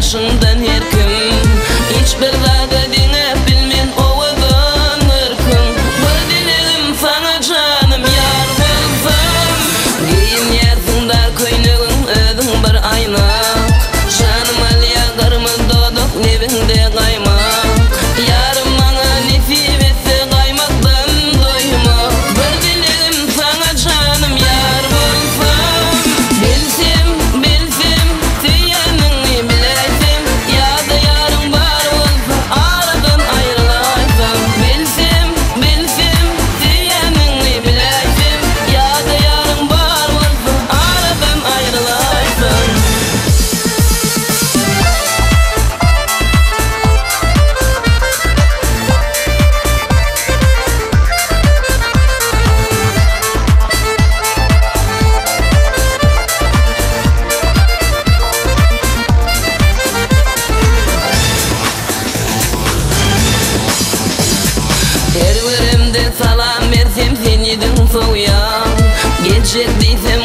başından her gün. Hiçbir vaga dine bilmen ovadan ırkın. Bir dileğim sana canım yar bulsam. Giyin yersinde köynüğün ödün bir aynak. Canım alya kırmızı doduk nevinde kaymak. Yarım bana nefim etse kaymaktan doyma. Bir dileğim sana canım yar bulsam. Bilsem bilsem diyenini bilesem. Ya da yarım var olsa aradan ayrılaysam. Bilsem bilsem diyenini bilesem. Ya da yarım var olsa aradan ayrılaysam. Her birimde salam versem sen yedin soğuyan. Geçecek diysem